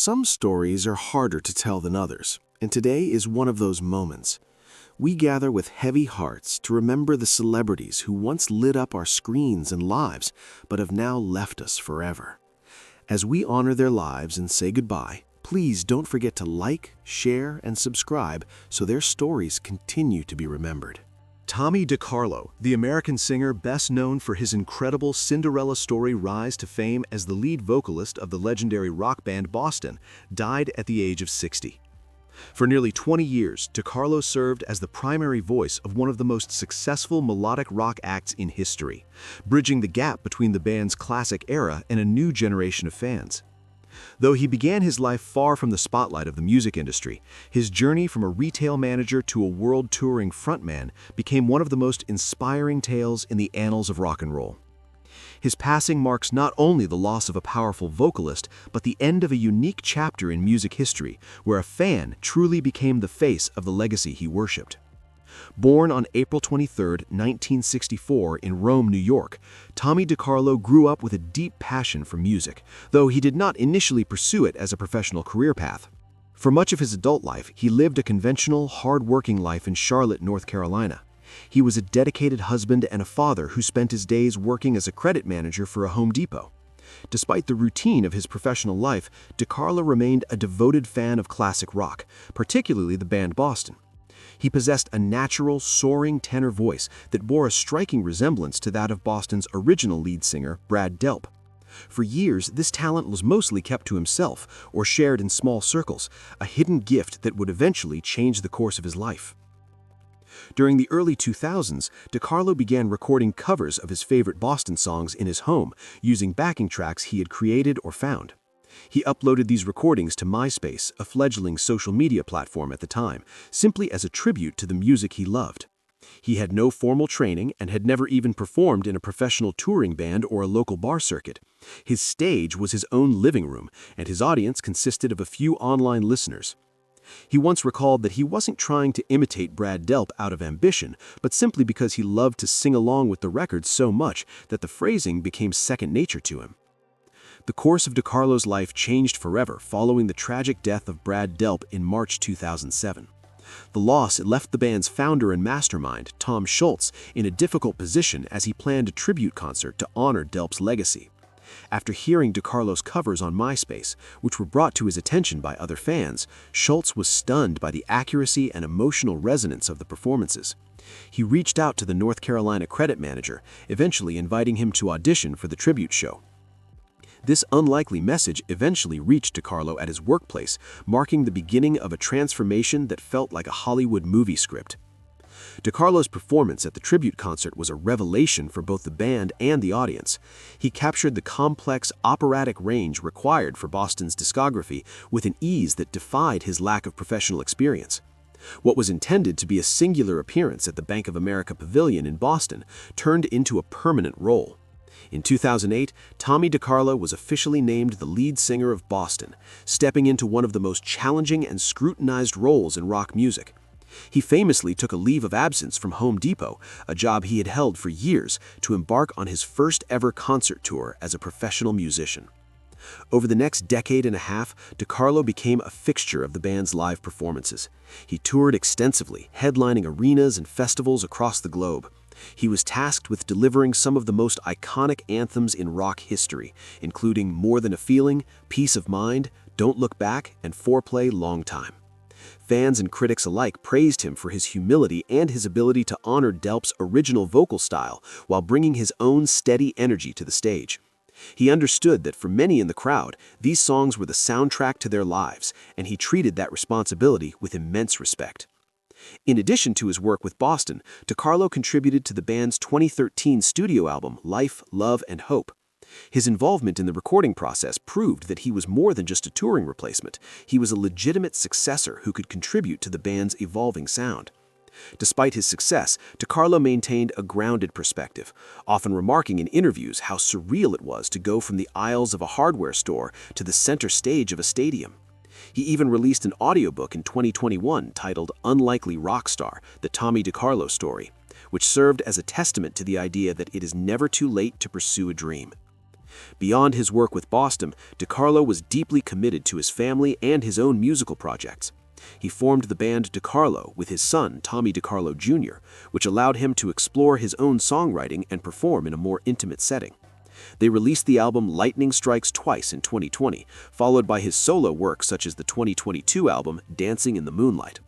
Some stories are harder to tell than others, and today is one of those moments. We gather with heavy hearts to remember the celebrities who once lit up our screens and lives, but have now left us forever. As we honor their lives and say goodbye, please don't forget to like, share, and subscribe so their stories continue to be remembered. Tommy DiCarlo, the American singer best known for his incredible Cinderella story rise to fame as the lead vocalist of the legendary rock band Boston, died at the age of 60. For nearly 20 years, DiCarlo served as the primary voice of one of the most successful melodic rock acts in history, bridging the gap between the band's classic era and a new generation of fans. Though he began his life far from the spotlight of the music industry, his journey from a retail manager to a world-touring frontman became one of the most inspiring tales in the annals of rock and roll. His passing marks not only the loss of a powerful vocalist, but the end of a unique chapter in music history, where a fan truly became the face of the legacy he worshipped. Born on April 23, 1964 in Rome, New York, Tommy DiCarlo grew up with a deep passion for music, though he did not initially pursue it as a professional career path. For much of his adult life, he lived a conventional, hard-working life in Charlotte, North Carolina. He was a dedicated husband and a father who spent his days working as a credit manager for a Home Depot. Despite the routine of his professional life, DiCarlo remained a devoted fan of classic rock, particularly the band Boston. He possessed a natural, soaring tenor voice that bore a striking resemblance to that of Boston's original lead singer, Brad Delp. For years, this talent was mostly kept to himself or shared in small circles, a hidden gift that would eventually change the course of his life. During the early 2000s, DiCarlo began recording covers of his favorite Boston songs in his home, using backing tracks he had created or found. He uploaded these recordings to MySpace, a fledgling social media platform at the time, simply as a tribute to the music he loved. He had no formal training and had never even performed in a professional touring band or a local bar circuit. His stage was his own living room, and his audience consisted of a few online listeners. He once recalled that he wasn't trying to imitate Brad Delp out of ambition, but simply because he loved to sing along with the records so much that the phrasing became second nature to him. The course of DiCarlo's life changed forever following the tragic death of Brad Delp in March 2007. The loss left the band's founder and mastermind, Tom Scholz, in a difficult position as he planned a tribute concert to honor Delp's legacy. After hearing DiCarlo's covers on MySpace, which were brought to his attention by other fans, Scholz was stunned by the accuracy and emotional resonance of the performances. He reached out to the North Carolina credit manager, eventually inviting him to audition for the tribute show. This unlikely message eventually reached DiCarlo at his workplace, marking the beginning of a transformation that felt like a Hollywood movie script. DiCarlo's performance at the tribute concert was a revelation for both the band and the audience. He captured the complex, operatic range required for Boston's discography with an ease that defied his lack of professional experience. What was intended to be a singular appearance at the Bank of America Pavilion in Boston turned into a permanent role. In 2008, Tommy DiCarlo was officially named the lead singer of Boston, stepping into one of the most challenging and scrutinized roles in rock music. He famously took a leave of absence from Home Depot, a job he had held for years, to embark on his first ever concert tour as a professional musician. Over the next decade and a half, DiCarlo became a fixture of the band's live performances. He toured extensively, headlining arenas and festivals across the globe. He was tasked with delivering some of the most iconic anthems in rock history, including More Than a Feeling, Peace of Mind, Don't Look Back, and Foreplay Long Time. Fans and critics alike praised him for his humility and his ability to honor Delp's original vocal style while bringing his own steady energy to the stage. He understood that for many in the crowd, these songs were the soundtrack to their lives, and he treated that responsibility with immense respect. In addition to his work with Boston, DiCarlo contributed to the band's 2013 studio album, Life, Love, and Hope. His involvement in the recording process proved that he was more than just a touring replacement. He was a legitimate successor who could contribute to the band's evolving sound. Despite his success, DiCarlo maintained a grounded perspective, often remarking in interviews how surreal it was to go from the aisles of a hardware store to the center stage of a stadium. He even released an audiobook in 2021 titled Unlikely Rockstar, the Tommy DiCarlo story, which served as a testament to the idea that it is never too late to pursue a dream. Beyond his work with Boston, DiCarlo was deeply committed to his family and his own musical projects. He formed the band DiCarlo with his son, Tommy DiCarlo Jr., which allowed him to explore his own songwriting and perform in a more intimate setting. They released the album Lightning Strikes Twice in 2020, followed by his solo work such as the 2022 album Dancing in the Moonlight.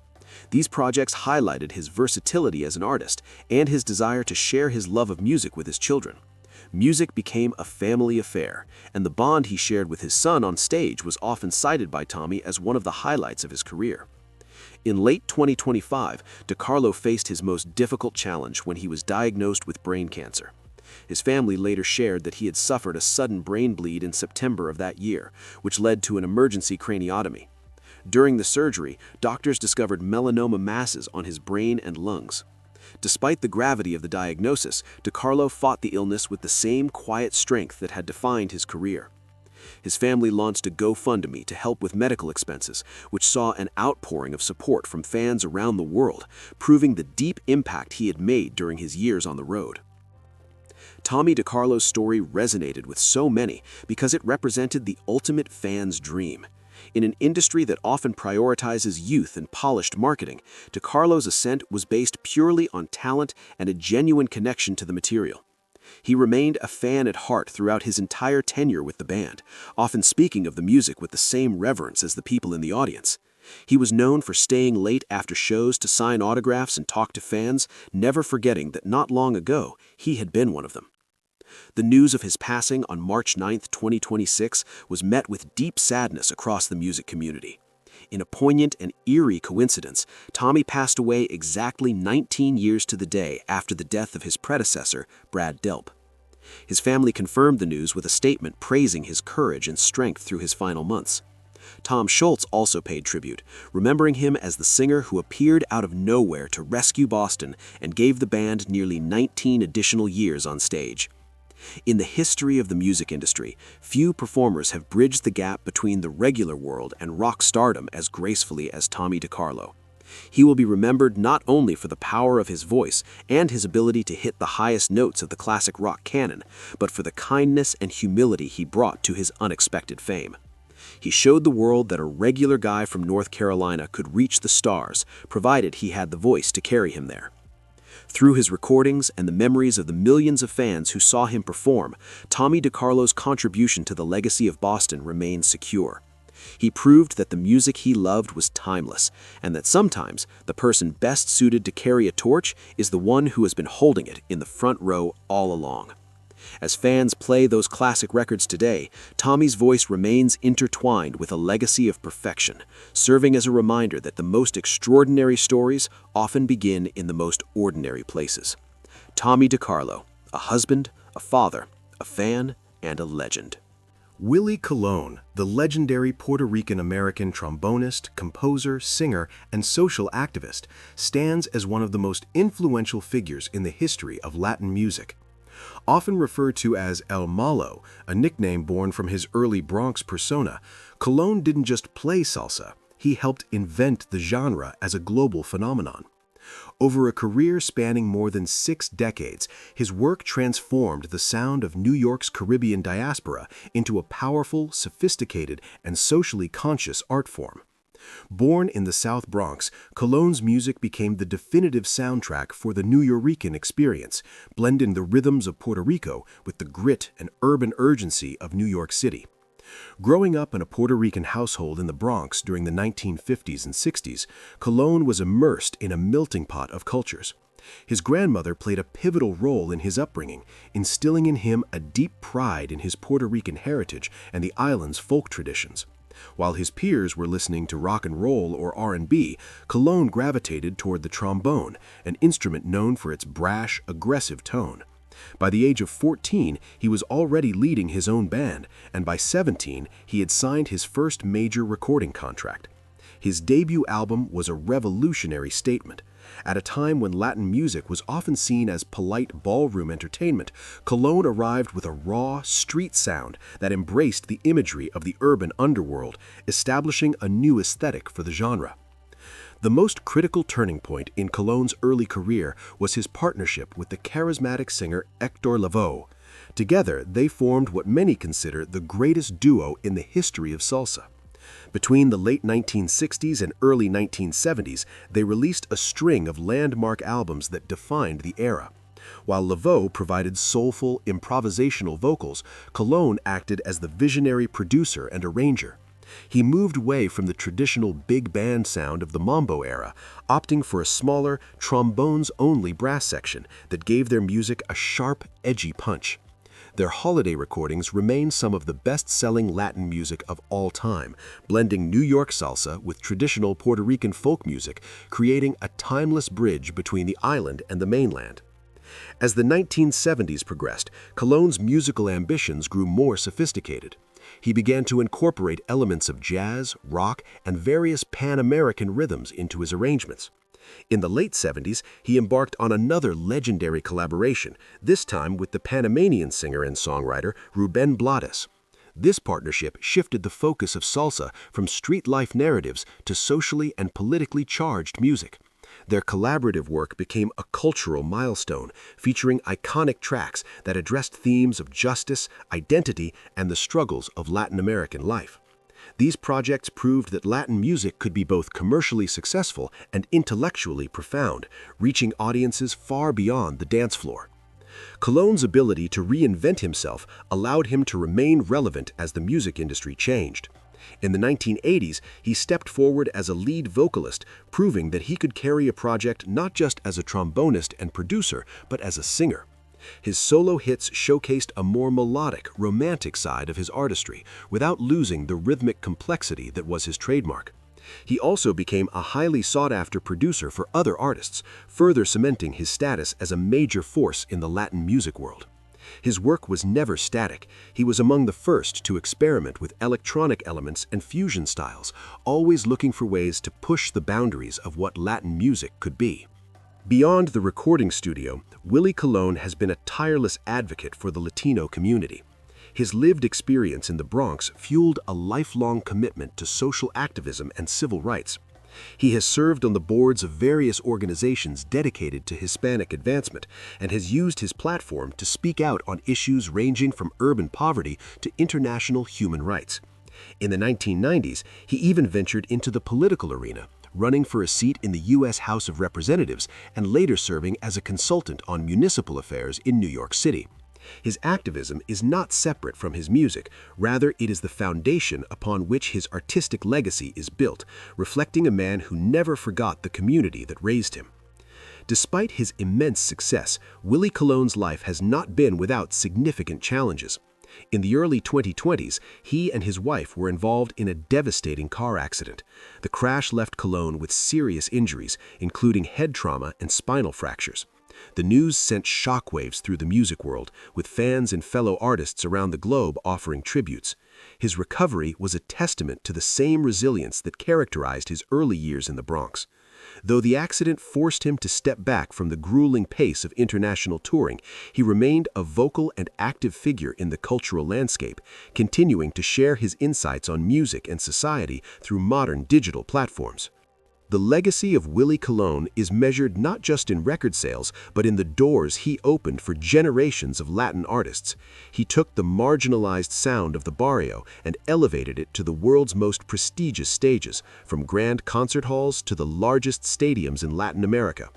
These projects highlighted his versatility as an artist and his desire to share his love of music with his children. Music became a family affair, and the bond he shared with his son on stage was often cited by Tommy as one of the highlights of his career. In late 2025, DiCarlo faced his most difficult challenge when he was diagnosed with brain cancer. His family later shared that he had suffered a sudden brain bleed in September of that year, which led to an emergency craniotomy. During the surgery, doctors discovered melanoma masses on his brain and lungs. Despite the gravity of the diagnosis, DiCarlo fought the illness with the same quiet strength that had defined his career. His family launched a GoFundMe to help with medical expenses, which saw an outpouring of support from fans around the world, proving the deep impact he had made during his years on the road. Tommy DiCarlo's story resonated with so many because it represented the ultimate fan's dream. In an industry that often prioritizes youth and polished marketing, DiCarlo's ascent was based purely on talent and a genuine connection to the material. He remained a fan at heart throughout his entire tenure with the band, often speaking of the music with the same reverence as the people in the audience. He was known for staying late after shows to sign autographs and talk to fans, never forgetting that not long ago he had been one of them. The news of his passing on March 9, 2026 was met with deep sadness across the music community. In a poignant and eerie coincidence, Tommy passed away exactly 19 years to the day after the death of his predecessor, Brad Delp. His family confirmed the news with a statement praising his courage and strength through his final months. Tom Scholz also paid tribute, remembering him as the singer who appeared out of nowhere to rescue Boston and gave the band nearly 19 additional years on stage. In the history of the music industry, few performers have bridged the gap between the regular world and rock stardom as gracefully as Tommy DiCarlo. He will be remembered not only for the power of his voice and his ability to hit the highest notes of the classic rock canon, but for the kindness and humility he brought to his unexpected fame. He showed the world that a regular guy from North Carolina could reach the stars, provided he had the voice to carry him there. Through his recordings and the memories of the millions of fans who saw him perform, Tommy DiCarlo's contribution to the legacy of Boston remains secure. He proved that the music he loved was timeless, and that sometimes the person best suited to carry a torch is the one who has been holding it in the front row all along. As fans play those classic records today, Tommy's voice remains intertwined with a legacy of perfection, serving as a reminder that the most extraordinary stories often begin in the most ordinary places. Tommy DiCarlo, a husband, a father, a fan, and a legend. Willie Colon, the legendary Puerto Rican-American trombonist, composer, singer, and social activist, stands as one of the most influential figures in the history of Latin music. Often referred to as El Malo, a nickname born from his early Bronx persona, Colon didn't just play salsa, he helped invent the genre as a global phenomenon. Over a career spanning more than 6 decades, his work transformed the sound of New York's Caribbean diaspora into a powerful, sophisticated, and socially conscious art form. Born in the South Bronx, Colon's music became the definitive soundtrack for the Nuyorican experience, blending the rhythms of Puerto Rico with the grit and urban urgency of New York City. Growing up in a Puerto Rican household in the Bronx during the 1950s and 60s, Colon was immersed in a melting pot of cultures. His grandmother played a pivotal role in his upbringing, instilling in him a deep pride in his Puerto Rican heritage and the island's folk traditions. While his peers were listening to rock and roll or R&B, Colon gravitated toward the trombone, an instrument known for its brash, aggressive tone. By the age of 14, he was already leading his own band, and by 17, he had signed his first major recording contract. His debut album was a revolutionary statement. At a time when Latin music was often seen as polite ballroom entertainment, Colon arrived with a raw, street sound that embraced the imagery of the urban underworld, establishing a new aesthetic for the genre. The most critical turning point in Colon's early career was his partnership with the charismatic singer Hector Lavoe. Together, they formed what many consider the greatest duo in the history of salsa. Between the late 1960s and early 1970s, they released a string of landmark albums that defined the era. While Laveau provided soulful, improvisational vocals, Colón acted as the visionary producer and arranger. He moved away from the traditional big band sound of the mambo era, opting for a smaller, trombones-only brass section that gave their music a sharp, edgy punch. Their holiday recordings remain some of the best-selling Latin music of all time, blending New York salsa with traditional Puerto Rican folk music, creating a timeless bridge between the island and the mainland. As the 1970s progressed, Colón's musical ambitions grew more sophisticated. He began to incorporate elements of jazz, rock, and various Pan-American rhythms into his arrangements. In the late 70s, he embarked on another legendary collaboration, this time with the Panamanian singer and songwriter Rubén Blades. This partnership shifted the focus of salsa from street life narratives to socially and politically charged music. Their collaborative work became a cultural milestone, featuring iconic tracks that addressed themes of justice, identity, and the struggles of Latin American life. These projects proved that Latin music could be both commercially successful and intellectually profound, reaching audiences far beyond the dance floor. Colón's ability to reinvent himself allowed him to remain relevant as the music industry changed. In the 1980s, he stepped forward as a lead vocalist, proving that he could carry a project not just as a trombonist and producer, but as a singer. His solo hits showcased a more melodic, romantic side of his artistry, without losing the rhythmic complexity that was his trademark. He also became a highly sought-after producer for other artists, further cementing his status as a major force in the Latin music world. His work was never static. He was among the first to experiment with electronic elements and fusion styles, always looking for ways to push the boundaries of what Latin music could be. Beyond the recording studio, Willie Colón has been a tireless advocate for the Latino community. His lived experience in the Bronx fueled a lifelong commitment to social activism and civil rights. He has served on the boards of various organizations dedicated to Hispanic advancement and has used his platform to speak out on issues ranging from urban poverty to international human rights. In the 1990s, he even ventured into the political arena, running for a seat in the U.S. House of Representatives and later serving as a consultant on municipal affairs in New York City. His activism is not separate from his music, rather it is the foundation upon which his artistic legacy is built, reflecting a man who never forgot the community that raised him. Despite his immense success, Willie Colón's life has not been without significant challenges. In the early 2020s, he and his wife were involved in a devastating car accident. The crash left Colón with serious injuries, including head trauma and spinal fractures. The news sent shockwaves through the music world, with fans and fellow artists around the globe offering tributes. His recovery was a testament to the same resilience that characterized his early years in the Bronx. Though the accident forced him to step back from the grueling pace of international touring, he remained a vocal and active figure in the cultural landscape, continuing to share his insights on music and society through modern digital platforms. The legacy of Willie Colón is measured not just in record sales, but in the doors he opened for generations of Latin artists. He took the marginalized sound of the barrio and elevated it to the world's most prestigious stages, from grand concert halls to the largest stadiums in Latin America.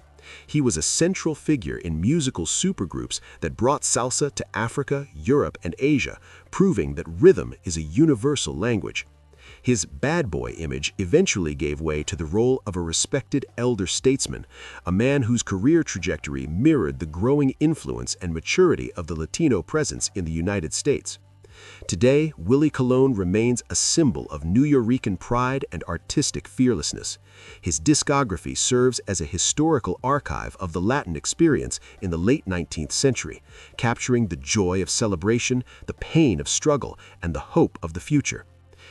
He was a central figure in musical supergroups that brought salsa to Africa, Europe, and Asia, proving that rhythm is a universal language. His bad boy image eventually gave way to the role of a respected elder statesman, a man whose career trajectory mirrored the growing influence and maturity of the Latino presence in the United States. Today, Willie Colón remains a symbol of Nuyorican pride and artistic fearlessness. His discography serves as a historical archive of the Latin experience in the late 19th century, capturing the joy of celebration, the pain of struggle, and the hope of the future.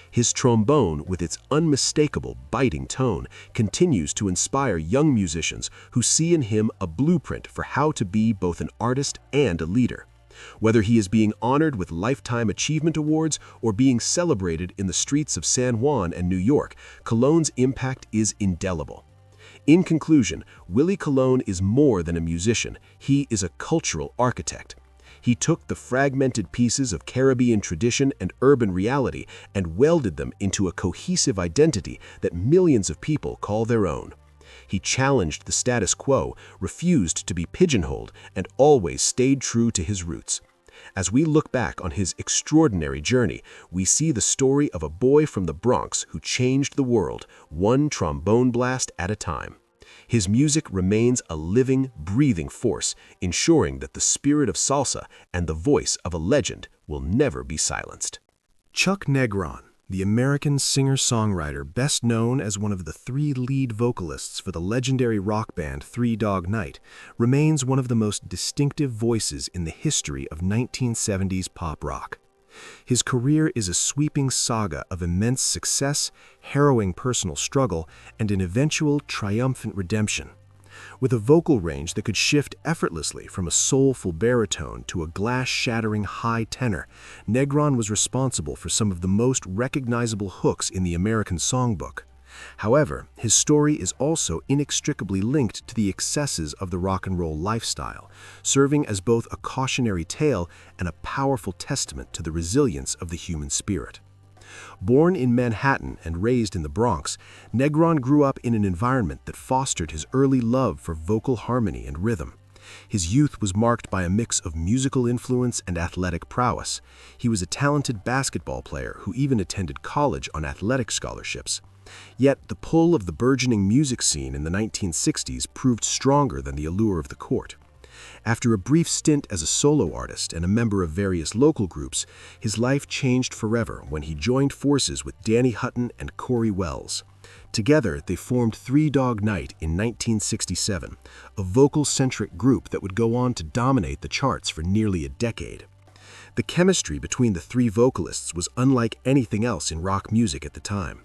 His trombone, with its unmistakable, biting tone, continues to inspire young musicians who see in him a blueprint for how to be both an artist and a leader. Whether he is being honored with Lifetime Achievement Awards or being celebrated in the streets of San Juan and New York, Colón's impact is indelible. In conclusion, Willie Colón is more than a musician. He is a cultural architect. He took the fragmented pieces of Caribbean tradition and urban reality and welded them into a cohesive identity that millions of people call their own. He challenged the status quo, refused to be pigeonholed, and always stayed true to his roots. As we look back on his extraordinary journey, we see the story of a boy from the Bronx who changed the world, one trombone blast at a time. His music remains a living, breathing force, ensuring that the spirit of salsa and the voice of a legend will never be silenced. Chuck Negron, the American singer-songwriter best known as one of the three lead vocalists for the legendary rock band Three Dog Night, remains one of the most distinctive voices in the history of 1970s pop rock. His career is a sweeping saga of immense success, harrowing personal struggle, and an eventual triumphant redemption. With a vocal range that could shift effortlessly from a soulful baritone to a glass-shattering high tenor, Negron was responsible for some of the most recognizable hooks in the American songbook. However, his story is also inextricably linked to the excesses of the rock and roll lifestyle, serving as both a cautionary tale and a powerful testament to the resilience of the human spirit. Born in Manhattan and raised in the Bronx, Negron grew up in an environment that fostered his early love for vocal harmony and rhythm. His youth was marked by a mix of musical influence and athletic prowess. He was a talented basketball player who even attended college on athletic scholarships. Yet the pull of the burgeoning music scene in the 1960s proved stronger than the allure of the court. After a brief stint as a solo artist and a member of various local groups, his life changed forever when he joined forces with Danny Hutton and Corey Wells. Together, they formed Three Dog Night in 1967, a vocal-centric group that would go on to dominate the charts for nearly a decade. The chemistry between the three vocalists was unlike anything else in rock music at the time.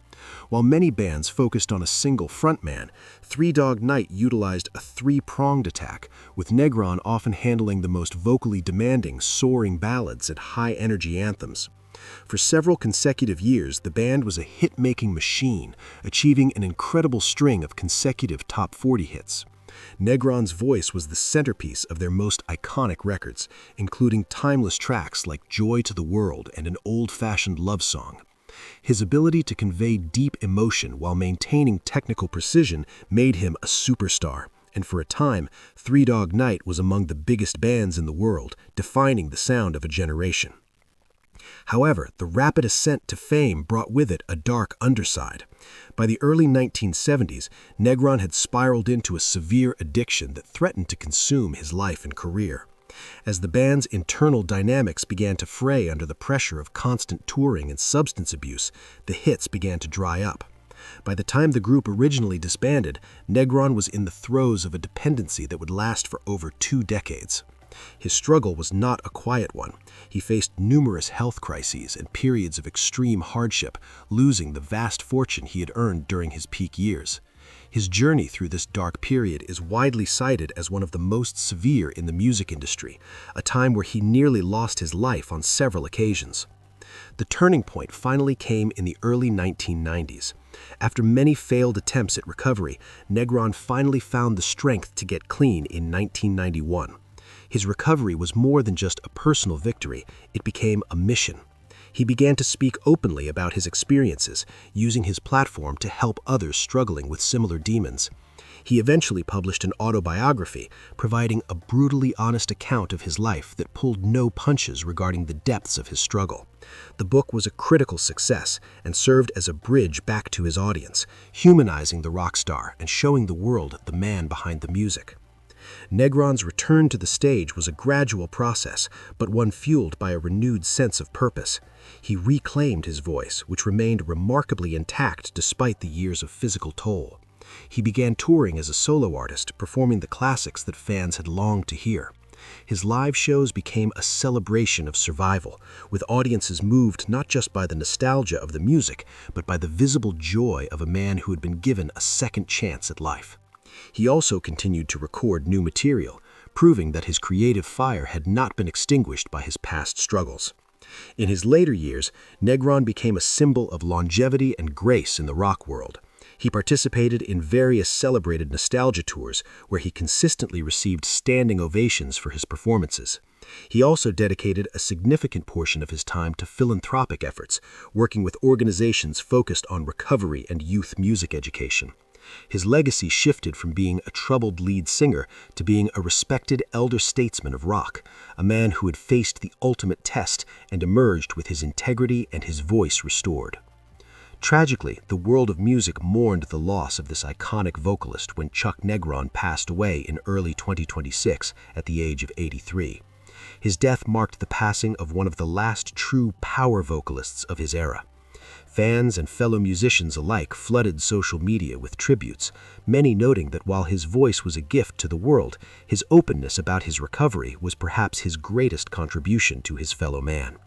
While many bands focused on a single frontman, Three Dog Night utilized a three-pronged attack, with Negron often handling the most vocally demanding, soaring ballads and high-energy anthems. For several consecutive years, the band was a hit-making machine, achieving an incredible string of consecutive top 40 hits. Negron's voice was the centerpiece of their most iconic records, including timeless tracks like Joy to the World and an old-fashioned love song. His ability to convey deep emotion while maintaining technical precision made him a superstar, and for a time, Three Dog Night was among the biggest bands in the world, defining the sound of a generation. However, the rapid ascent to fame brought with it a dark underside. By the early 1970s, Negron had spiraled into a severe addiction that threatened to consume his life and career. As the band's internal dynamics began to fray under the pressure of constant touring and substance abuse, the hits began to dry up. By the time the group originally disbanded, Negron was in the throes of a dependency that would last for over 2 decades. His struggle was not a quiet one. He faced numerous health crises and periods of extreme hardship, losing the vast fortune he had earned during his peak years. His journey through this dark period is widely cited as one of the most severe in the music industry, a time where he nearly lost his life on several occasions. The turning point finally came in the early 1990s. After many failed attempts at recovery, Negron finally found the strength to get clean in 1991. His recovery was more than just a personal victory, it became a mission. He began to speak openly about his experiences, using his platform to help others struggling with similar demons. He eventually published an autobiography, providing a brutally honest account of his life that pulled no punches regarding the depths of his struggle. The book was a critical success and served as a bridge back to his audience, humanizing the rock star and showing the world the man behind the music. Negron's return to the stage was a gradual process, but one fueled by a renewed sense of purpose. He reclaimed his voice, which remained remarkably intact despite the years of physical toll. He began touring as a solo artist, performing the classics that fans had longed to hear. His live shows became a celebration of survival, with audiences moved not just by the nostalgia of the music, but by the visible joy of a man who had been given a second chance at life. He also continued to record new material, proving that his creative fire had not been extinguished by his past struggles. In his later years, Negron became a symbol of longevity and grace in the rock world. He participated in various celebrated nostalgia tours where he consistently received standing ovations for his performances. He also dedicated a significant portion of his time to philanthropic efforts, working with organizations focused on recovery and youth music education. His legacy shifted from being a troubled lead singer to being a respected elder statesman of rock, a man who had faced the ultimate test and emerged with his integrity and his voice restored. Tragically, the world of music mourned the loss of this iconic vocalist when Chuck Negron passed away in early 2026 at the age of 83. His death marked the passing of one of the last true power vocalists of his era. Fans and fellow musicians alike flooded social media with tributes, many noting that while his voice was a gift to the world, his openness about his recovery was perhaps his greatest contribution to his fellow man.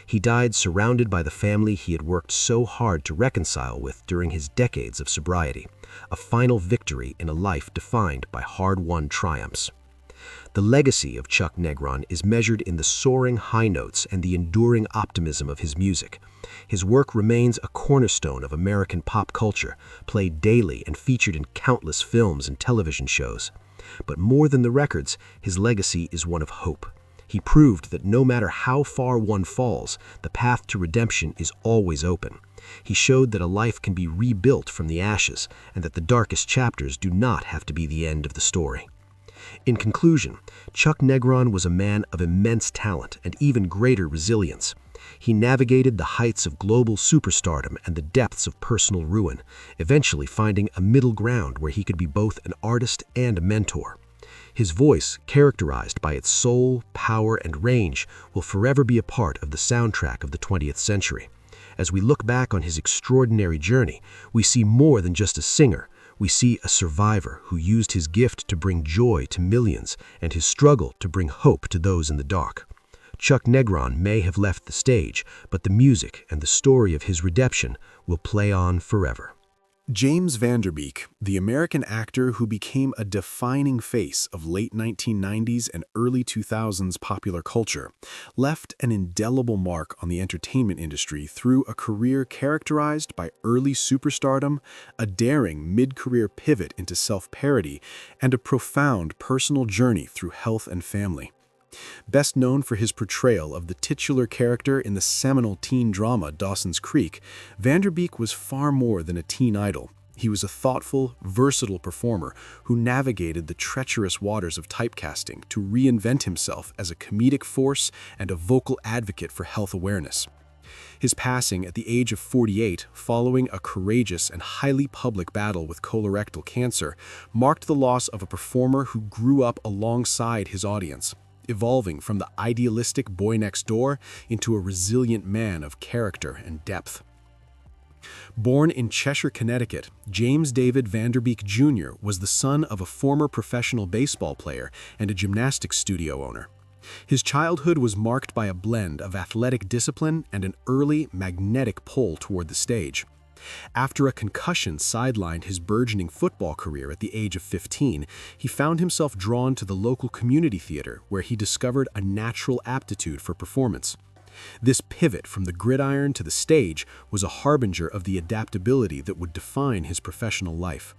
He died surrounded by the family he had worked so hard to reconcile with during his decades of sobriety, a final victory in a life defined by hard-won triumphs. The legacy of Chuck Negron is measured in the soaring high notes and the enduring optimism of his music. His work remains a cornerstone of American pop culture, played daily and featured in countless films and television shows. But more than the records, his legacy is one of hope. He proved that no matter how far one falls, the path to redemption is always open. He showed that a life can be rebuilt from the ashes, and that the darkest chapters do not have to be the end of the story. In conclusion, Chuck Negron was a man of immense talent and even greater resilience. He navigated the heights of global superstardom and the depths of personal ruin, eventually finding a middle ground where he could be both an artist and a mentor. His voice, characterized by its soul, power, and range, will forever be a part of the soundtrack of the 20th century. As we look back on his extraordinary journey, we see more than just a singer. We see a survivor who used his gift to bring joy to millions and his struggle to bring hope to those in the dark. Chuck Negron may have left the stage, but the music and the story of his redemption will play on forever. James Van Der Beek, the American actor who became a defining face of late 1990s and early 2000s popular culture, left an indelible mark on the entertainment industry through a career characterized by early superstardom, a daring mid-career pivot into self-parody, and a profound personal journey through health and family. Best known for his portrayal of the titular character in the seminal teen drama Dawson's Creek, Van Der Beek was far more than a teen idol. He was a thoughtful, versatile performer who navigated the treacherous waters of typecasting to reinvent himself as a comedic force and a vocal advocate for health awareness. His passing at the age of 48, following a courageous and highly public battle with colorectal cancer, marked the loss of a performer who grew up alongside his audience, evolving from the idealistic boy next door into a resilient man of character and depth. Born in Cheshire, Connecticut, James David Van Der Beek Jr. was the son of a former professional baseball player and a gymnastics studio owner. His childhood was marked by a blend of athletic discipline and an early, magnetic pull toward the stage. After a concussion sidelined his burgeoning football career at the age of 15, he found himself drawn to the local community theater where he discovered a natural aptitude for performance. This pivot from the gridiron to the stage was a harbinger of the adaptability that would define his professional life.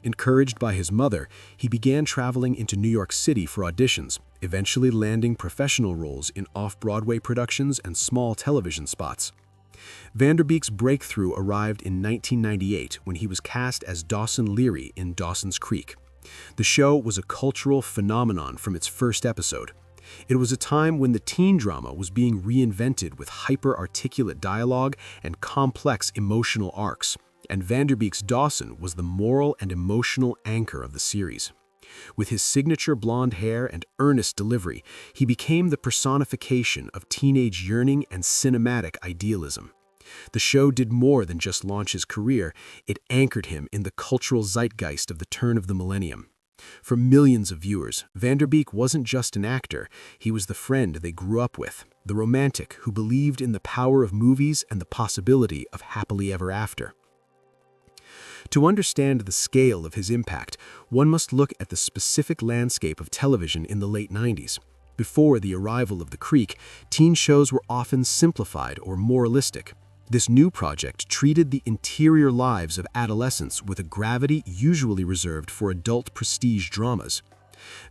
Encouraged by his mother, he began traveling into New York City for auditions, eventually landing professional roles in off-Broadway productions and small television spots. Van Der Beek's breakthrough arrived in 1998 when he was cast as Dawson Leary in Dawson's Creek. The show was a cultural phenomenon from its first episode. It was a time when the teen drama was being reinvented with hyper-articulate dialogue and complex emotional arcs, and Van Der Beek's Dawson was the moral and emotional anchor of the series. With his signature blonde hair and earnest delivery, he became the personification of teenage yearning and cinematic idealism. The show did more than just launch his career, it anchored him in the cultural zeitgeist of the turn of the millennium. For millions of viewers, Van Der Beek wasn't just an actor, he was the friend they grew up with, the romantic who believed in the power of movies and the possibility of happily ever after. To understand the scale of his impact, one must look at the specific landscape of television in the late 90s. Before the arrival of the Creek, teen shows were often simplified or moralistic. This new project treated the interior lives of adolescents with a gravity usually reserved for adult prestige dramas.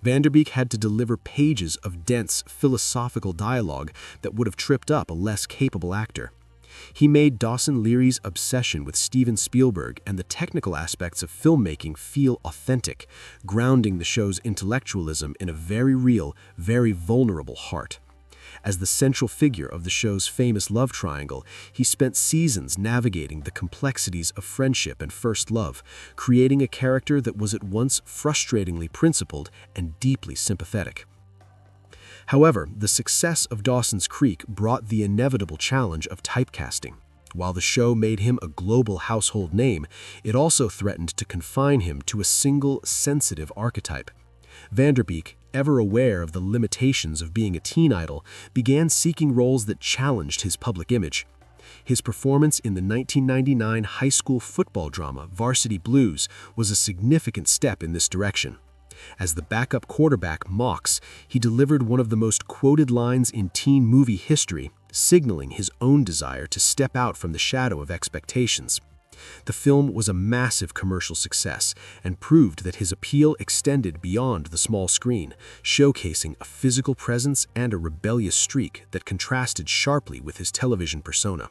Vanderbeek had to deliver pages of dense, philosophical dialogue that would have tripped up a less capable actor. He made Dawson Leary's obsession with Steven Spielberg and the technical aspects of filmmaking feel authentic, grounding the show's intellectualism in a very real, very vulnerable heart. As the central figure of the show's famous love triangle, he spent seasons navigating the complexities of friendship and first love, creating a character that was at once frustratingly principled and deeply sympathetic. However, the success of Dawson's Creek brought the inevitable challenge of typecasting. While the show made him a global household name, it also threatened to confine him to a single, sensitive archetype. Vanderbeek, ever aware of the limitations of being a teen idol, began seeking roles that challenged his public image. His performance in the 1999 high school football drama Varsity Blues was a significant step in this direction. As the backup quarterback Mox, he delivered one of the most quoted lines in teen movie history, signaling his own desire to step out from the shadow of expectations. The film was a massive commercial success and proved that his appeal extended beyond the small screen, showcasing a physical presence and a rebellious streak that contrasted sharply with his television persona.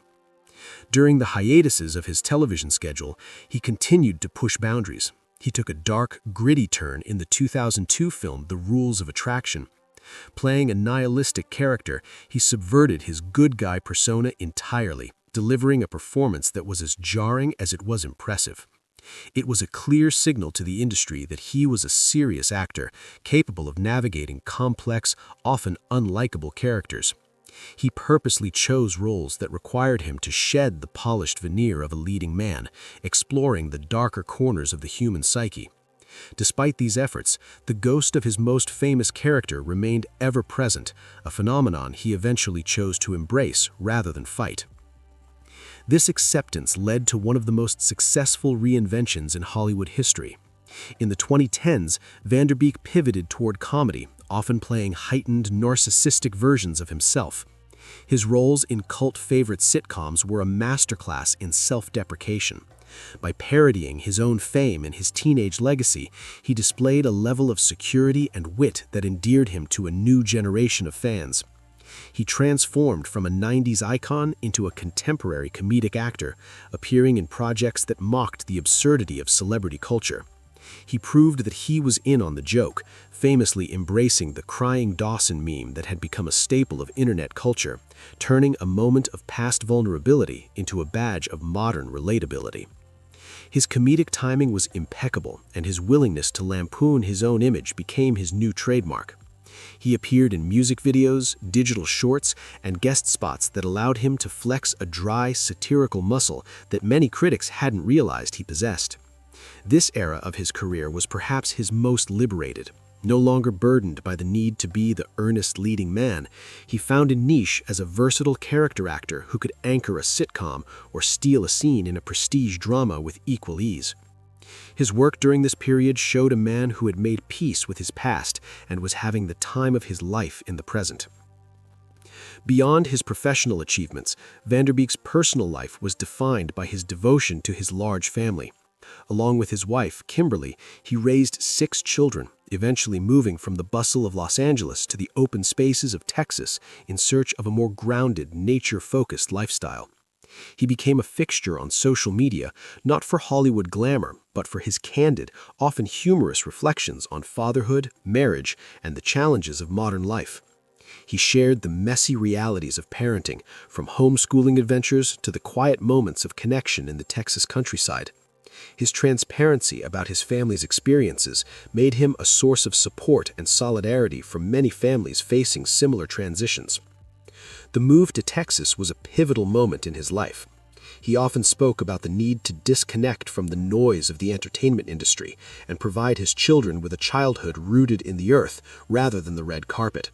During the hiatuses of his television schedule, he continued to push boundaries. He took a dark, gritty turn in the 2002 film The Rules of Attraction. Playing a nihilistic character, he subverted his good guy persona entirely, delivering a performance that was as jarring as it was impressive. It was a clear signal to the industry that he was a serious actor, capable of navigating complex, often unlikable characters. He purposely chose roles that required him to shed the polished veneer of a leading man, exploring the darker corners of the human psyche. Despite these efforts, the ghost of his most famous character remained ever present, a phenomenon he eventually chose to embrace rather than fight. This acceptance led to one of the most successful reinventions in Hollywood history. In the 2010s, Vanderbeek pivoted toward comedy, often playing heightened, narcissistic versions of himself. His roles in cult favorite sitcoms were a masterclass in self-deprecation. By parodying his own fame and his teenage legacy, he displayed a level of security and wit that endeared him to a new generation of fans. He transformed from a 90s icon into a contemporary comedic actor, appearing in projects that mocked the absurdity of celebrity culture. He proved that he was in on the joke, famously embracing the crying Dawson meme that had become a staple of internet culture, turning a moment of past vulnerability into a badge of modern relatability. His comedic timing was impeccable, and his willingness to lampoon his own image became his new trademark. He appeared in music videos, digital shorts, and guest spots that allowed him to flex a dry, satirical muscle that many critics hadn't realized he possessed. This era of his career was perhaps his most liberated. No longer burdened by the need to be the earnest leading man, he found a niche as a versatile character actor who could anchor a sitcom or steal a scene in a prestige drama with equal ease. His work during this period showed a man who had made peace with his past and was having the time of his life in the present. Beyond his professional achievements, Vanderbeek's personal life was defined by his devotion to his large family. Along with his wife, Kimberly, he raised 6 children, eventually moving from the bustle of Los Angeles to the open spaces of Texas in search of a more grounded, nature-focused lifestyle. He became a fixture on social media, not for Hollywood glamour, but for his candid, often humorous reflections on fatherhood, marriage, and the challenges of modern life. He shared the messy realities of parenting, from homeschooling adventures to the quiet moments of connection in the Texas countryside. His transparency about his family's experiences made him a source of support and solidarity for many families facing similar transitions. The move to Texas was a pivotal moment in his life. He often spoke about the need to disconnect from the noise of the entertainment industry and provide his children with a childhood rooted in the earth rather than the red carpet.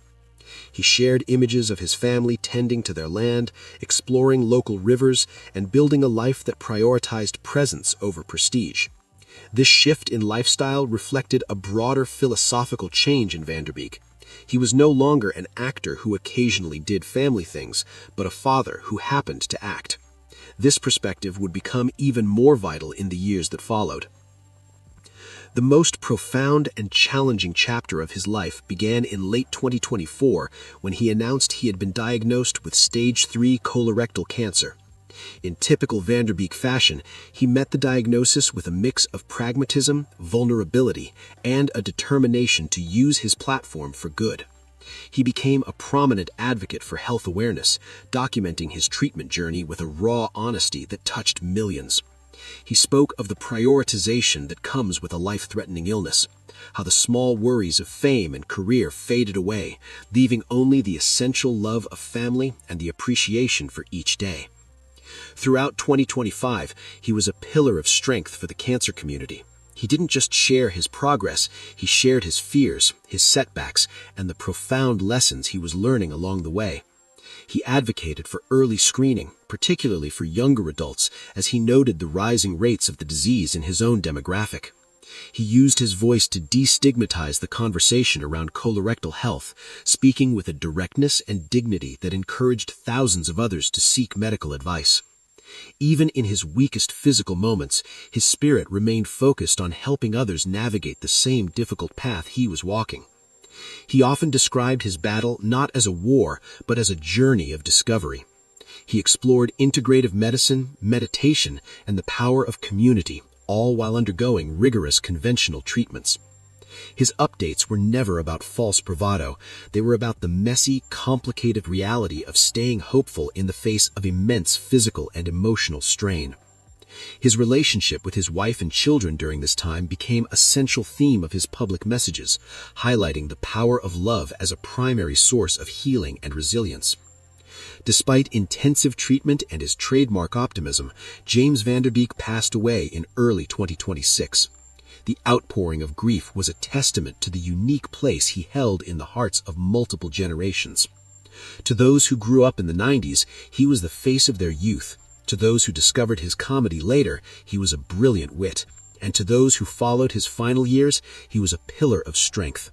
He shared images of his family tending to their land, exploring local rivers, and building a life that prioritized presence over prestige. This shift in lifestyle reflected a broader philosophical change in Vanderbeek. He was no longer an actor who occasionally did family things, but a father who happened to act. This perspective would become even more vital in the years that followed. The most profound and challenging chapter of his life began in late 2024 when he announced he had been diagnosed with stage 3 colorectal cancer. In typical Vanderbeek fashion, he met the diagnosis with a mix of pragmatism, vulnerability, and a determination to use his platform for good. He became a prominent advocate for health awareness, documenting his treatment journey with a raw honesty that touched millions. He spoke of the prioritization that comes with a life-threatening illness, how the small worries of fame and career faded away, leaving only the essential love of family and the appreciation for each day. Throughout 2025, he was a pillar of strength for the cancer community. He didn't just share his progress, he shared his fears, his setbacks, and the profound lessons he was learning along the way. He advocated for early screening, particularly for younger adults, as he noted the rising rates of the disease in his own demographic. He used his voice to destigmatize the conversation around colorectal health, speaking with a directness and dignity that encouraged thousands of others to seek medical advice. Even in his weakest physical moments, his spirit remained focused on helping others navigate the same difficult path he was walking. He often described his battle not as a war, but as a journey of discovery. He explored integrative medicine, meditation, and the power of community, all while undergoing rigorous conventional treatments. His updates were never about false bravado. They were about the messy, complicated reality of staying hopeful in the face of immense physical and emotional strain. His relationship with his wife and children during this time became a central theme of his public messages, highlighting the power of love as a primary source of healing and resilience. Despite intensive treatment and his trademark optimism, James Vanderbeek passed away in early 2026. The outpouring of grief was a testament to the unique place he held in the hearts of multiple generations. To those who grew up in the 90s, he was the face of their youth. To those who discovered his comedy later, he was a brilliant wit. And to those who followed his final years, he was a pillar of strength.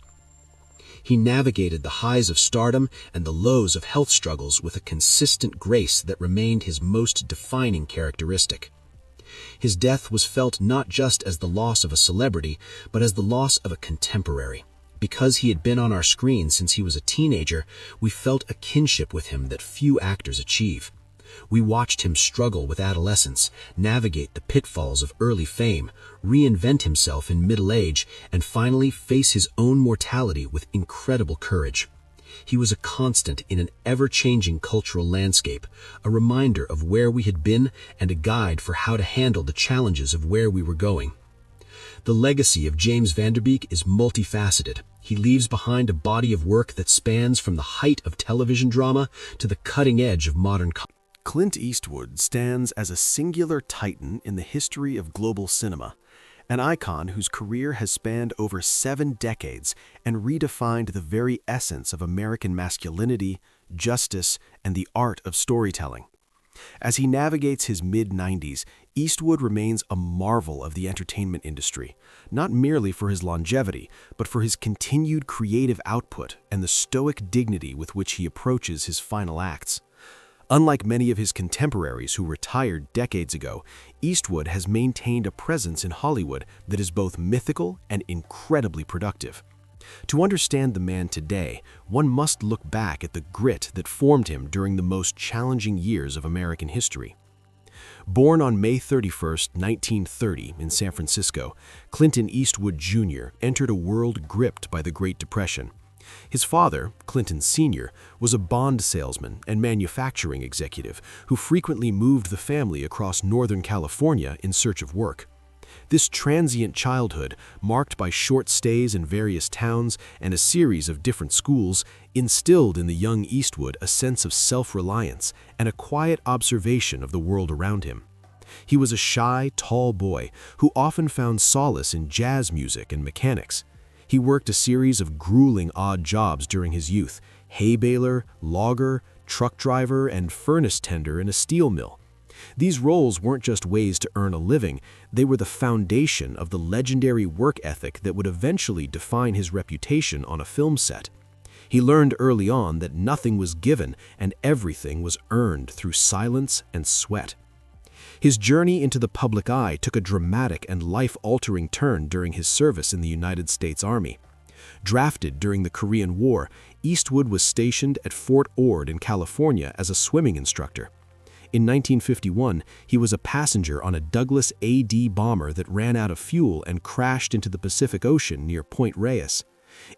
He navigated the highs of stardom and the lows of health struggles with a consistent grace that remained his most defining characteristic. His death was felt not just as the loss of a celebrity, but as the loss of a contemporary. Because he had been on our screen since he was a teenager, we felt a kinship with him that few actors achieve. We watched him struggle with adolescence, navigate the pitfalls of early fame, reinvent himself in middle age, and finally face his own mortality with incredible courage. He was a constant in an ever-changing cultural landscape, a reminder of where we had been and a guide for how to handle the challenges of where we were going. The legacy of James Vanderbeek is multifaceted. He leaves behind a body of work that spans from the height of television drama to the cutting edge of modern comedy. Clint Eastwood stands as a singular titan in the history of global cinema, an icon whose career has spanned over 7 decades and redefined the very essence of American masculinity, justice, and the art of storytelling. As he navigates his mid-90s, Eastwood remains a marvel of the entertainment industry, not merely for his longevity, but for his continued creative output and the stoic dignity with which he approaches his final acts. Unlike many of his contemporaries who retired decades ago, Eastwood has maintained a presence in Hollywood that is both mythical and incredibly productive. To understand the man today, one must look back at the grit that formed him during the most challenging years of American history. Born on May 31, 1930, in San Francisco, Clinton Eastwood Jr. entered a world gripped by the Great Depression. His father, Clinton Sr., was a bond salesman and manufacturing executive who frequently moved the family across Northern California in search of work. This transient childhood, marked by short stays in various towns and a series of different schools, instilled in the young Eastwood a sense of self-reliance and a quiet observation of the world around him. He was a shy, tall boy who often found solace in jazz music and mechanics. He worked a series of grueling odd jobs during his youth: hay baler, logger, truck driver, and furnace tender in a steel mill. These roles weren't just ways to earn a living, they were the foundation of the legendary work ethic that would eventually define his reputation on a film set. He learned early on that nothing was given and everything was earned through silence and sweat. His journey into the public eye took a dramatic and life-altering turn during his service in the United States Army. Drafted during the Korean War, Eastwood was stationed at Fort Ord in California as a swimming instructor. In 1951, he was a passenger on a Douglas AD bomber that ran out of fuel and crashed into the Pacific Ocean near Point Reyes.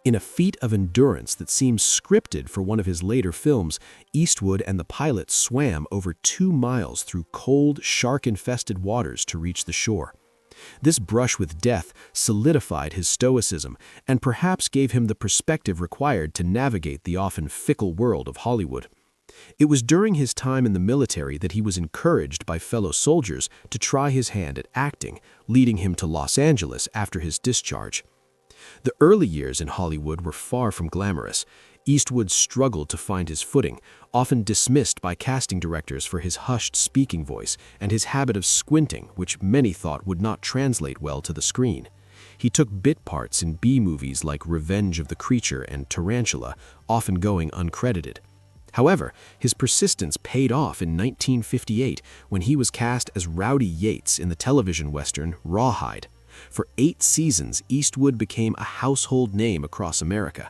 In a feat of endurance that seems scripted for one of his later films, Eastwood and the pilot swam over 2 miles through cold, shark-infested waters to reach the shore. This brush with death solidified his stoicism and perhaps gave him the perspective required to navigate the often fickle world of Hollywood. It was during his time in the military that he was encouraged by fellow soldiers to try his hand at acting, leading him to Los Angeles after his discharge. The early years in Hollywood were far from glamorous. Eastwood struggled to find his footing, often dismissed by casting directors for his hushed speaking voice and his habit of squinting, which many thought would not translate well to the screen. He took bit parts in B-movies like Revenge of the Creature and Tarantula, often going uncredited. However, his persistence paid off in 1958 when he was cast as Rowdy Yates in the television western Rawhide. For 8 seasons, Eastwood became a household name across America.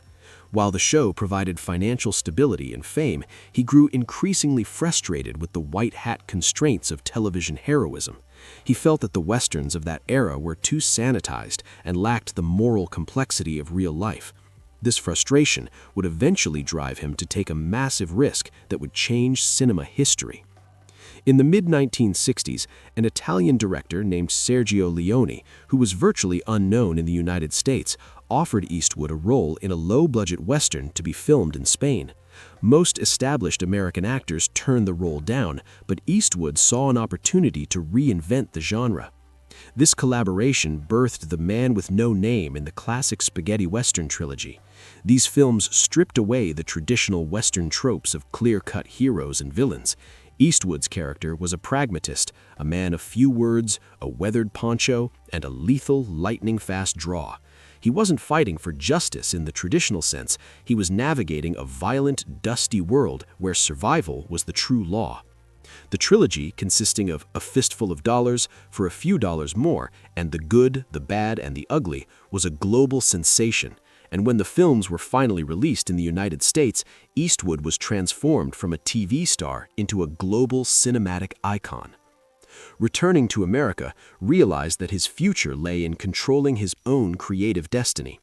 While the show provided financial stability and fame, he grew increasingly frustrated with the white-hat constraints of television heroism. He felt that the westerns of that era were too sanitized and lacked the moral complexity of real life. This frustration would eventually drive him to take a massive risk that would change cinema history. In the mid-1960s, an Italian director named Sergio Leone, who was virtually unknown in the United States, offered Eastwood a role in a low-budget western to be filmed in Spain. Most established American actors turned the role down, but Eastwood saw an opportunity to reinvent the genre. This collaboration birthed The Man with No Name in the classic spaghetti western trilogy. These films stripped away the traditional western tropes of clear-cut heroes and villains. Eastwood's character was a pragmatist, a man of few words, a weathered poncho, and a lethal, lightning-fast draw. He wasn't fighting for justice in the traditional sense. He was navigating a violent, dusty world where survival was the true law. The trilogy, consisting of A Fistful of Dollars, For a Few Dollars More, and The Good, the Bad, and the Ugly, was a global sensation. And when the films were finally released in the United States, Eastwood was transformed from a TV star into a global cinematic icon. Returning to America, realized that his future lay in controlling his own creative destiny.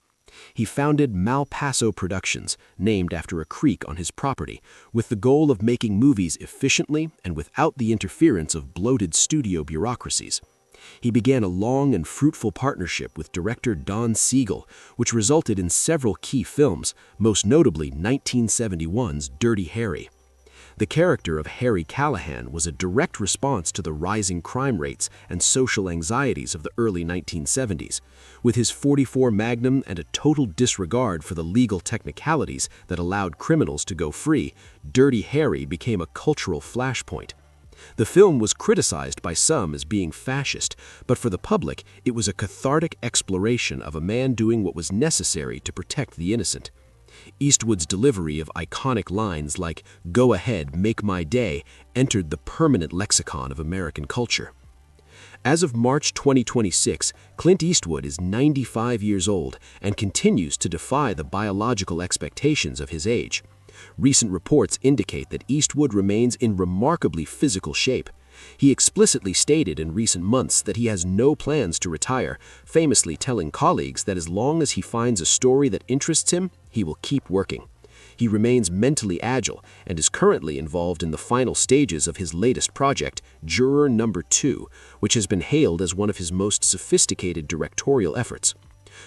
He founded Malpaso Productions, named after a creek on his property, with the goal of making movies efficiently and without the interference of bloated studio bureaucracies. He began a long and fruitful partnership with director Don Siegel, which resulted in several key films, most notably 1971's Dirty Harry. The character of Harry Callahan was a direct response to the rising crime rates and social anxieties of the early 1970s. With his .44 Magnum and a total disregard for the legal technicalities that allowed criminals to go free, Dirty Harry became a cultural flashpoint. The film was criticized by some as being fascist, but for the public, it was a cathartic exploration of a man doing what was necessary to protect the innocent. Eastwood's delivery of iconic lines like "Go ahead, make my day" entered the permanent lexicon of American culture. As of March 2026, Clint Eastwood is 95 years old and continues to defy the biological expectations of his age. Recent reports indicate that Eastwood remains in remarkably physical shape. He explicitly stated in recent months that he has no plans to retire, famously telling colleagues that as long as he finds a story that interests him, he will keep working. He remains mentally agile and is currently involved in the final stages of his latest project, Juror No. 2, which has been hailed as one of his most sophisticated directorial efforts.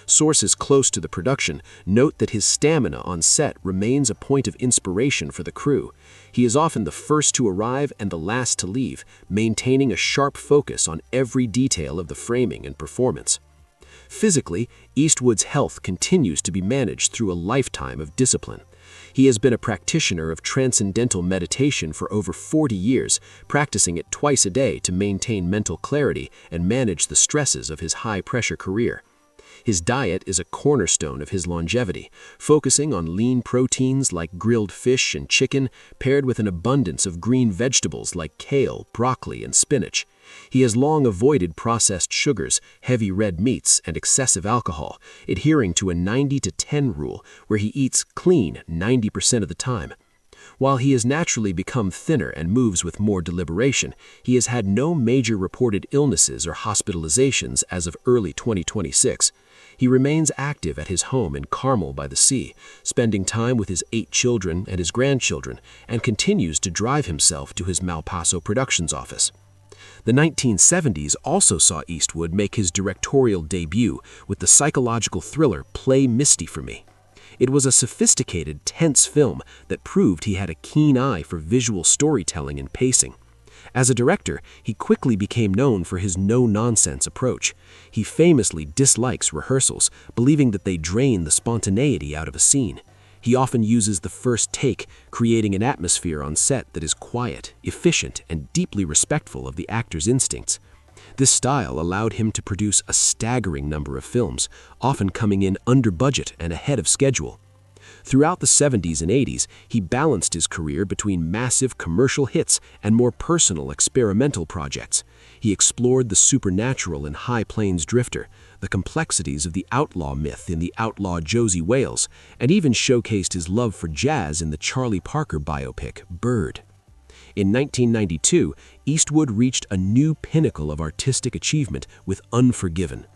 Sources close to the production note that his stamina on set remains a point of inspiration for the crew. He is often the first to arrive and the last to leave, maintaining a sharp focus on every detail of the framing and performance. Physically, Eastwood's health continues to be managed through a lifetime of discipline. He has been a practitioner of transcendental meditation for over 40 years, practicing it twice a day to maintain mental clarity and manage the stresses of his high-pressure career. His diet is a cornerstone of his longevity, focusing on lean proteins like grilled fish and chicken, paired with an abundance of green vegetables like kale, broccoli, and spinach. He has long avoided processed sugars, heavy red meats, and excessive alcohol, adhering to a 90-10 rule where he eats clean 90% of the time. While he has naturally become thinner and moves with more deliberation, he has had no major reported illnesses or hospitalizations as of early 2026. He remains active at his home in Carmel by the Sea, spending time with his 8 children and his grandchildren, and continues to drive himself to his Malpaso Productions office. The 1970s also saw Eastwood make his directorial debut with the psychological thriller Play Misty for Me. It was a sophisticated, tense film that proved he had a keen eye for visual storytelling and pacing. As a director, he quickly became known for his no-nonsense approach. He famously dislikes rehearsals, believing that they drain the spontaneity out of a scene. He often uses the first take, creating an atmosphere on set that is quiet, efficient, and deeply respectful of the actor's instincts. This style allowed him to produce a staggering number of films, often coming in under budget and ahead of schedule. Throughout the 70s and 80s, he balanced his career between massive commercial hits and more personal experimental projects. He explored the supernatural in High Plains Drifter, the complexities of the outlaw myth in The Outlaw Josie Wales, and even showcased his love for jazz in the Charlie Parker biopic, Bird. In 1992, Eastwood reached a new pinnacle of artistic achievement with Unforgiven.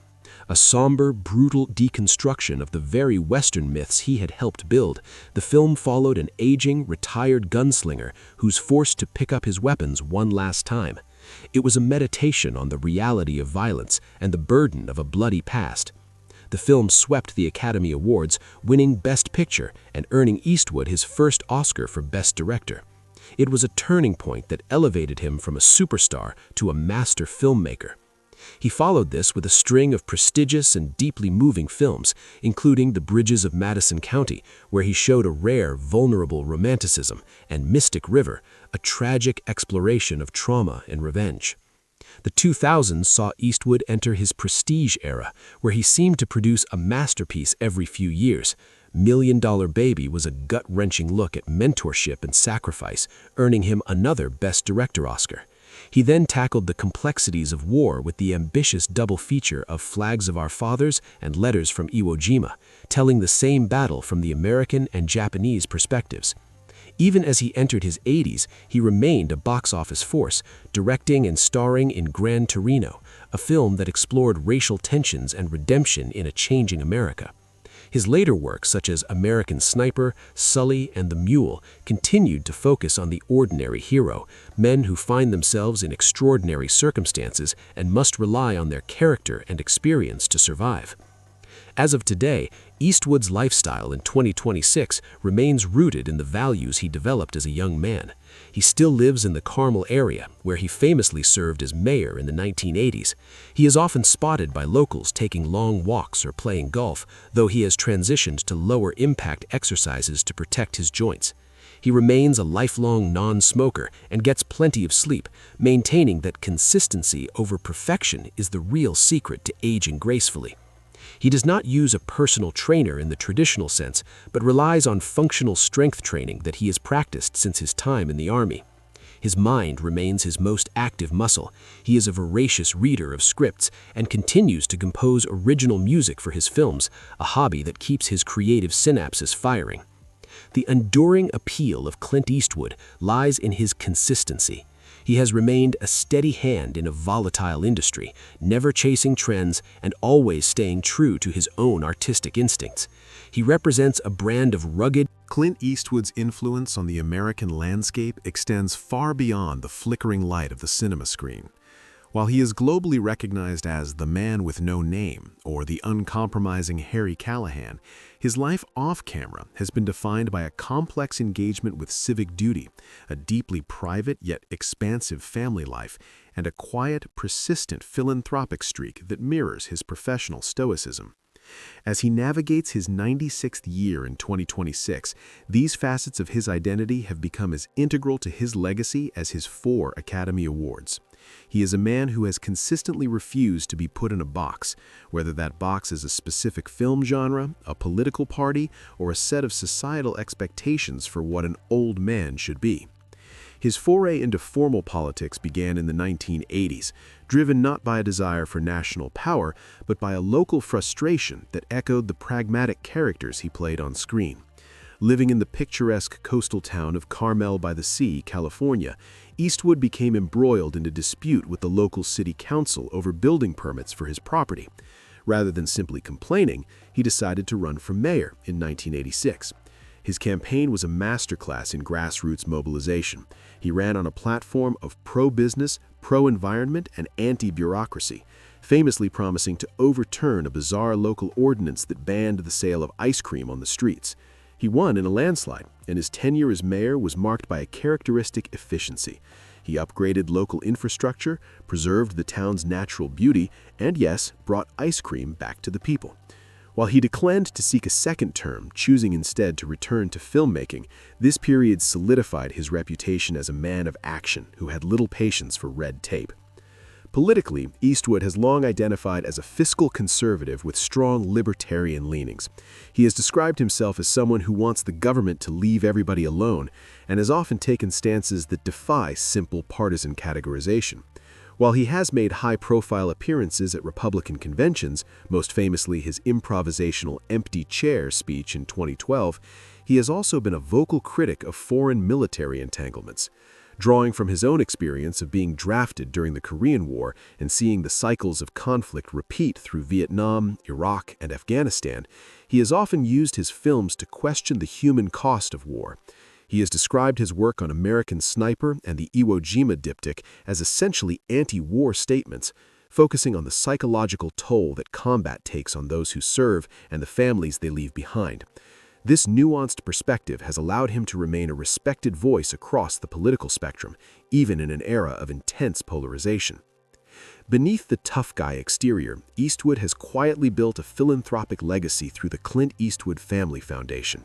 A somber, brutal deconstruction of the very Western myths he had helped build, the film followed an aging, retired gunslinger who's forced to pick up his weapons one last time. It was a meditation on the reality of violence and the burden of a bloody past. The film swept the Academy Awards, winning Best Picture and earning Eastwood his first Oscar for Best Director. It was a turning point that elevated him from a superstar to a master filmmaker. He followed this with a string of prestigious and deeply moving films, including The Bridges of Madison County, where he showed a rare, vulnerable romanticism, and Mystic River, a tragic exploration of trauma and revenge. The 2000s saw Eastwood enter his prestige era, where he seemed to produce a masterpiece every few years. Million Dollar Baby was a gut-wrenching look at mentorship and sacrifice, earning him another Best Director Oscar. He then tackled the complexities of war with the ambitious double feature of Flags of Our Fathers and Letters from Iwo Jima, telling the same battle from the American and Japanese perspectives. Even as he entered his 80s, he remained a box office force, directing and starring in Gran Torino, a film that explored racial tensions and redemption in a changing America. His later works, such as American Sniper, Sully, and The Mule, continued to focus on the ordinary hero, men who find themselves in extraordinary circumstances and must rely on their character and experience to survive. As of today, Eastwood's lifestyle in 2026 remains rooted in the values he developed as a young man. He still lives in the Carmel area, where he famously served as mayor in the 1980s. He is often spotted by locals taking long walks or playing golf, though he has transitioned to lower-impact exercises to protect his joints. He remains a lifelong non-smoker and gets plenty of sleep, maintaining that consistency over perfection is the real secret to aging gracefully. He does not use a personal trainer in the traditional sense, but relies on functional strength training that he has practiced since his time in the Army. His mind remains his most active muscle. He is a voracious reader of scripts and continues to compose original music for his films, a hobby that keeps his creative synapses firing. The enduring appeal of Clint Eastwood lies in his consistency. He has remained a steady hand in a volatile industry, never chasing trends and always staying true to his own artistic instincts. He represents a brand of rugged. Clint Eastwood's influence on the American landscape extends far beyond the flickering light of the cinema screen. While he is globally recognized as the man with no name or the uncompromising Harry Callahan, his life off-camera has been defined by a complex engagement with civic duty, a deeply private yet expansive family life, and a quiet, persistent philanthropic streak that mirrors his professional stoicism. As he navigates his 96th year in 2026, these facets of his identity have become as integral to his legacy as his 4 Academy Awards. He is a man who has consistently refused to be put in a box, whether that box is a specific film genre, a political party, or a set of societal expectations for what an old man should be. His foray into formal politics began in the 1980s, driven not by a desire for national power, but by a local frustration that echoed the pragmatic characters he played on screen. Living in the picturesque coastal town of Carmel by the Sea, California, Eastwood became embroiled in a dispute with the local city council over building permits for his property. Rather than simply complaining, he decided to run for mayor in 1986. His campaign was a masterclass in grassroots mobilization. He ran on a platform of pro-business, pro-environment, and anti-bureaucracy, famously promising to overturn a bizarre local ordinance that banned the sale of ice cream on the streets. He won in a landslide, and his tenure as mayor was marked by a characteristic efficiency. He upgraded local infrastructure, preserved the town's natural beauty, and yes, brought ice cream back to the people. While he declined to seek a second term, choosing instead to return to filmmaking, this period solidified his reputation as a man of action who had little patience for red tape. Politically, Eastwood has long identified as a fiscal conservative with strong libertarian leanings. He has described himself as someone who wants the government to leave everybody alone, and has often taken stances that defy simple partisan categorization. While he has made high-profile appearances at Republican conventions, most famously his improvisational empty chair speech in 2012, he has also been a vocal critic of foreign military entanglements. Drawing from his own experience of being drafted during the Korean War and seeing the cycles of conflict repeat through Vietnam, Iraq, and Afghanistan, he has often used his films to question the human cost of war. He has described his work on American Sniper and the Iwo Jima diptych as essentially anti-war statements, focusing on the psychological toll that combat takes on those who serve and the families they leave behind. This nuanced perspective has allowed him to remain a respected voice across the political spectrum, even in an era of intense polarization. Beneath the tough guy exterior, Eastwood has quietly built a philanthropic legacy through the Clint Eastwood Family Foundation.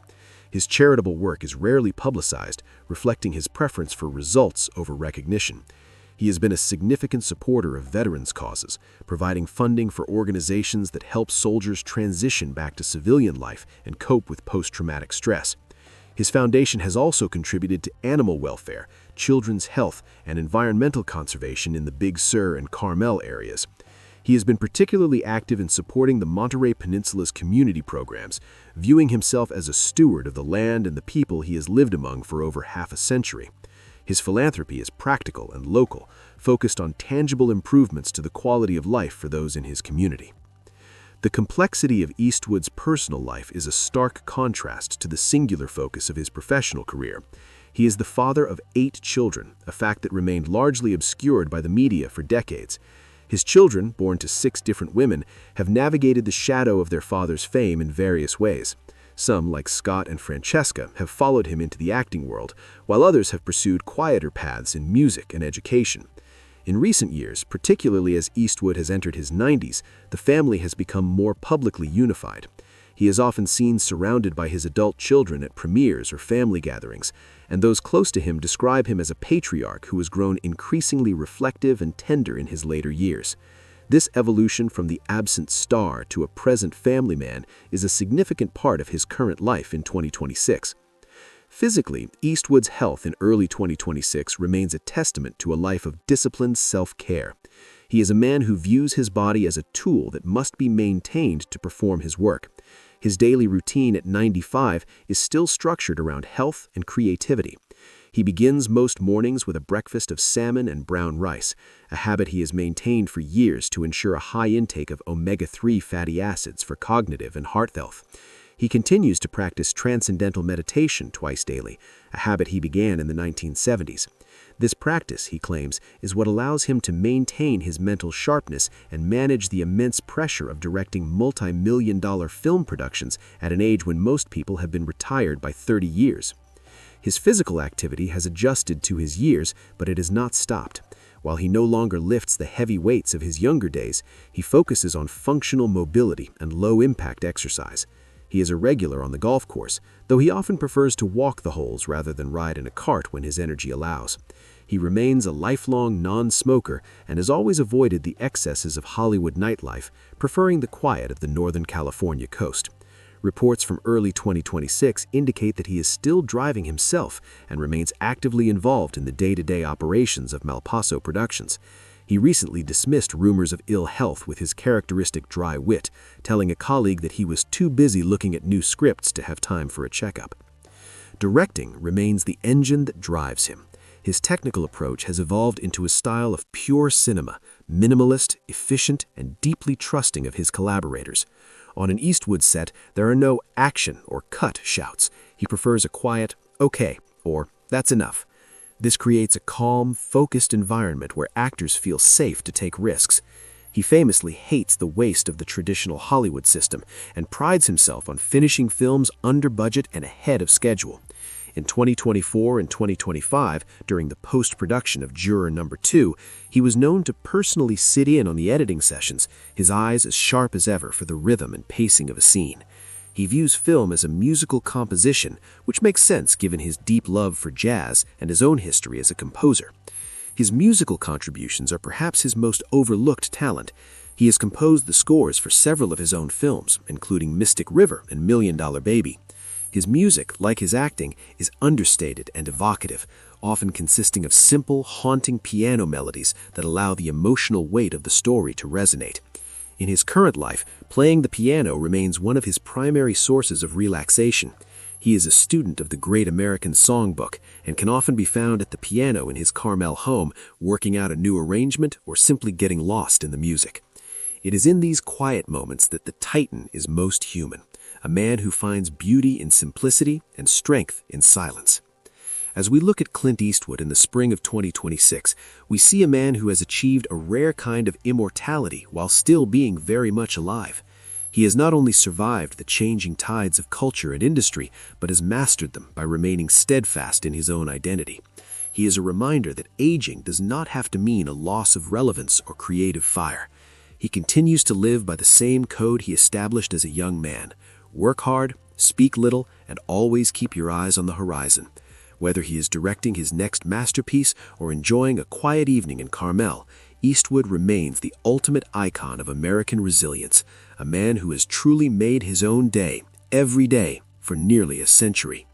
His charitable work is rarely publicized, reflecting his preference for results over recognition. He has been a significant supporter of veterans' causes, providing funding for organizations that help soldiers transition back to civilian life and cope with post-traumatic stress. His foundation has also contributed to animal welfare, children's health, and environmental conservation in the Big Sur and Carmel areas. He has been particularly active in supporting the Monterey Peninsula's community programs, viewing himself as a steward of the land and the people he has lived among for over half a century. His philanthropy is practical and local, focused on tangible improvements to the quality of life for those in his community. The complexity of Eastwood's personal life is a stark contrast to the singular focus of his professional career. He is the father of 8 children, a fact that remained largely obscured by the media for decades. His children, born to 6 different women, have navigated the shadow of their father's fame in various ways. Some, like Scott and Francesca, have followed him into the acting world, while others have pursued quieter paths in music and education. In recent years, particularly as Eastwood has entered his 90s, the family has become more publicly unified. He is often seen surrounded by his adult children at premieres or family gatherings, and those close to him describe him as a patriarch who has grown increasingly reflective and tender in his later years. This evolution from the absent star to a present family man is a significant part of his current life in 2026. Physically, Eastwood's health in early 2026 remains a testament to a life of disciplined self-care. He is a man who views his body as a tool that must be maintained to perform his work. His daily routine at 95 is still structured around health and creativity. He begins most mornings with a breakfast of salmon and brown rice, a habit he has maintained for years to ensure a high intake of omega-3 fatty acids for cognitive and heart health. He continues to practice transcendental meditation twice daily, a habit he began in the 1970s. This practice, he claims, is what allows him to maintain his mental sharpness and manage the immense pressure of directing multi-million-dollar film productions at an age when most people have been retired by 30 years. His physical activity has adjusted to his years, but it has not stopped. While he no longer lifts the heavy weights of his younger days, he focuses on functional mobility and low-impact exercise. He is a regular on the golf course, though he often prefers to walk the holes rather than ride in a cart when his energy allows. He He remains a lifelong non-smoker and has always avoided the excesses of Hollywood nightlife, preferring the quiet of the Northern California coast. Reports from early 2026 indicate that he is still driving himself and remains actively involved in the day-to-day operations of Malpaso Productions. He recently dismissed rumors of ill health with his characteristic dry wit, telling a colleague that he was too busy looking at new scripts to have time for a checkup. Directing remains the engine that drives him. His technical approach has evolved into a style of pure cinema, minimalist, efficient, and deeply trusting of his collaborators. On an Eastwood set, there are no action or cut shouts. He prefers a quiet, okay, or that's enough. This creates a calm, focused environment where actors feel safe to take risks. He famously hates the waste of the traditional Hollywood system and prides himself on finishing films under budget and ahead of schedule. In 2024 and 2025, during the post-production of Juror No. 2, he was known to personally sit in on the editing sessions, his eyes as sharp as ever for the rhythm and pacing of a scene. He views film as a musical composition, which makes sense given his deep love for jazz and his own history as a composer. His musical contributions are perhaps his most overlooked talent. He has composed the scores for several of his own films, including Mystic River and $1 Million Baby. His music, like his acting, is understated and evocative, often consisting of simple, haunting piano melodies that allow the emotional weight of the story to resonate. In his current life, playing the piano remains one of his primary sources of relaxation. He is a student of the Great American Songbook and can often be found at the piano in his Carmel home, working out a new arrangement or simply getting lost in the music. It is in these quiet moments that the Titan is most human, a man who finds beauty in simplicity and strength in silence. As we look at Clint Eastwood in the spring of 2026, we see a man who has achieved a rare kind of immortality while still being very much alive. He has not only survived the changing tides of culture and industry, but has mastered them by remaining steadfast in his own identity. He is a reminder that aging does not have to mean a loss of relevance or creative fire. He continues to live by the same code he established as a young man. Work hard, speak little, and always keep your eyes on the horizon. Whether he is directing his next masterpiece or enjoying a quiet evening in Carmel, Eastwood remains the ultimate icon of American resilience, a man who has truly made his own day, every day, for nearly a century.